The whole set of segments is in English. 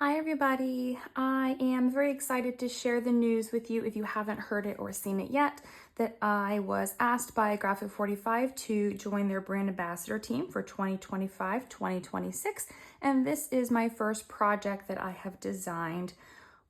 Hi everybody, I am very excited to share the news with you if you haven't heard it or seen it yet, that I was asked by Graphic 45 to join their brand ambassador team for 2025-2026, and this is my first project that I have designed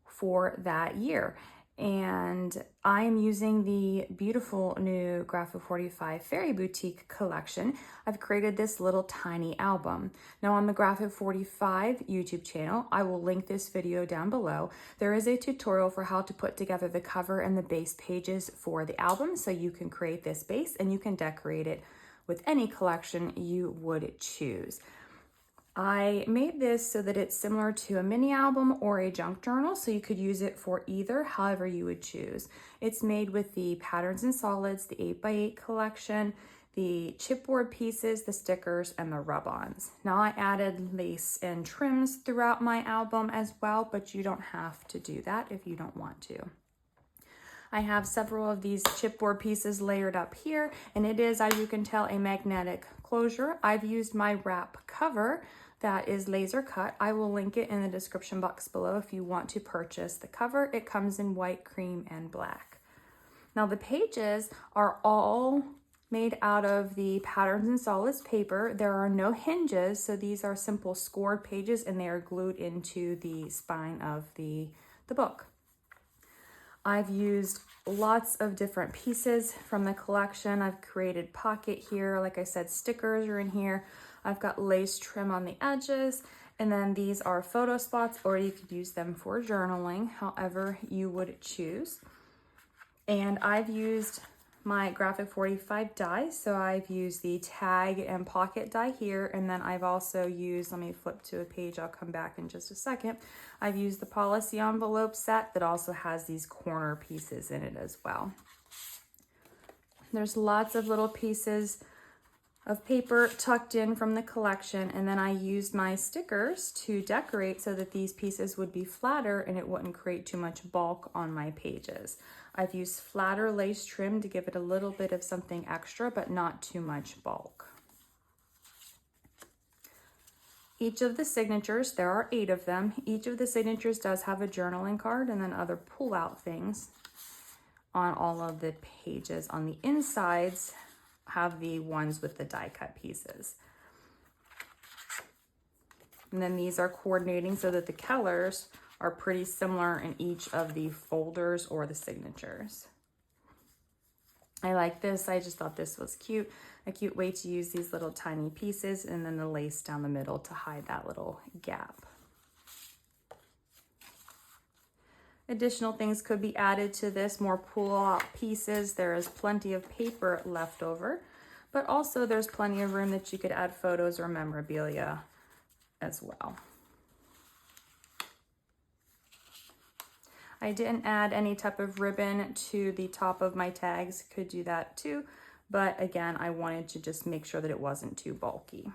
for that year. And I am using the beautiful new Graphic 45 Fairy Boutique collection. I've created this little tiny album. Now on the Graphic 45 YouTube channel, I will link this video down below. There is a tutorial for how to put together the cover and the base pages for the album, so you can create this base and you can decorate it with any collection you would choose. I made this so that it's similar to a mini album or a junk journal, so you could use it for either, however you would choose. It's made with the patterns and solids, the 8x8 collection, the chipboard pieces, the stickers, and the rub-ons. Now I added lace and trims throughout my album as well, but you don't have to do that if you don't want to. I have several of these chipboard pieces layered up here, and it is, as you can tell, a magnetic closure. I've used my wrap cover that is laser cut. I will link it in the description box below if you want to purchase the cover. It comes in white, cream, and black. Now the pages are all made out of the patterns and solids paper. There are no hinges, so these are simple scored pages and they are glued into the spine of the book. I've used lots of different pieces from the collection. I've created pocket here. Like I said, stickers are in here. I've got lace trim on the edges, and then these are photo spots, or you could use them for journaling, however you would choose. And I've used my Graphic 45 die, so I've used the tag and pocket die here, and then I've also used, let me flip to a page, I'll come back in just a second. I've used the policy envelope set that also has these corner pieces in it as well. There's lots of little pieces of paper tucked in from the collection, and then I used my stickers to decorate so that these pieces would be flatter and it wouldn't create too much bulk on my pages. I've used flatter lace trim to give it a little bit of something extra, but not too much bulk. Each of the signatures, there are 8 of them, each of the signatures does have a journaling card and then other pull-out things on all of the pages. On the insides have the ones with the die cut pieces. And then these are coordinating so that the colors are pretty similar in each of the folders or the signatures. I like this. I just thought this was cute. A cute way to use these little tiny pieces, and then the lace down the middle to hide that little gap. Additional things could be added to this, more pull-out pieces. There is plenty of paper left over, but also there's plenty of room that you could add photos or memorabilia as well. I didn't add any type of ribbon to the top of my tags. Could do that too, but again, I wanted to just make sure that it wasn't too bulky.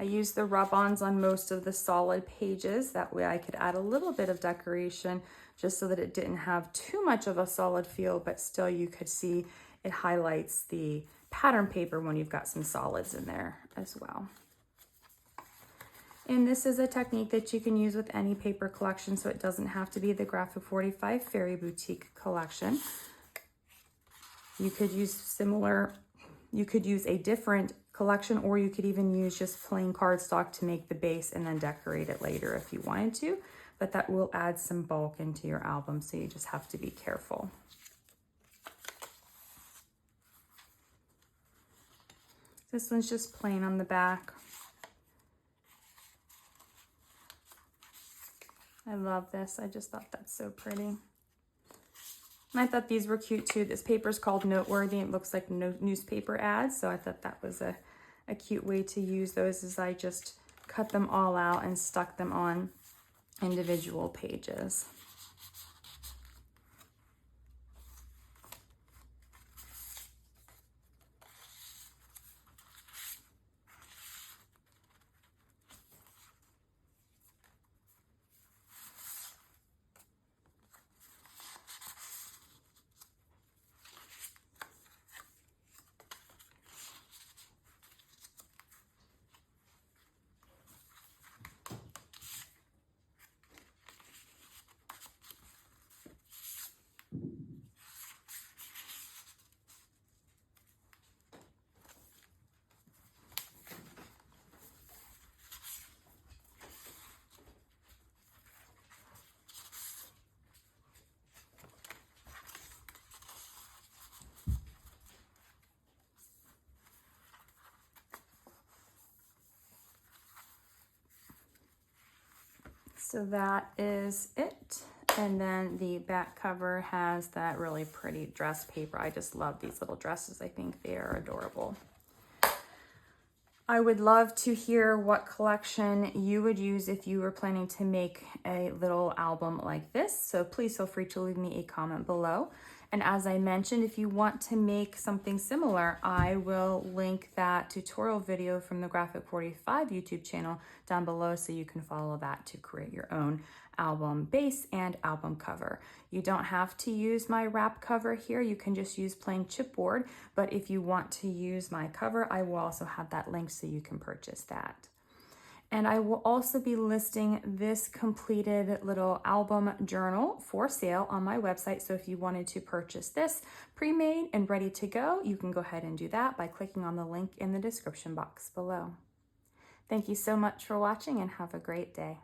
I used the rub-ons on most of the solid pages. That way I could add a little bit of decoration just so that it didn't have too much of a solid feel, but still you could see it highlights the pattern paper when you've got some solids in there as well. And this is a technique that you can use with any paper collection, so it doesn't have to be the Graphic 45 Fairy Boutique collection. You could use a different collection, or you could even use just plain cardstock to make the base and then decorate it later if you wanted to, but that will add some bulk into your album, so you just have to be careful. This one's just plain on the back. I love this. I just thought that's so pretty. And I thought these were cute too. This paper is called Noteworthy. It looks like newspaper ads, so I thought that was a cute way to use those, is I just cut them all out and stuck them on individual pages. So that is it. And then the back cover has that really pretty dress paper. I just love these little dresses. I think they are adorable. I would love to hear what collection you would use if you were planning to make a little album like this. So please feel free to leave me a comment below. And as I mentioned, if you want to make something similar, I will link that tutorial video from the Graphic 45 YouTube channel down below so you can follow that to create your own album base and album cover. You don't have to use my wrap cover here. You can just use plain chipboard, but if you want to use my cover, I will also have that link so you can purchase that. And I will also be listing this completed little album journal for sale on my website. So if you wanted to purchase this pre-made and ready to go, you can go ahead and do that by clicking on the link in the description box below. Thank you so much for watching and have a great day.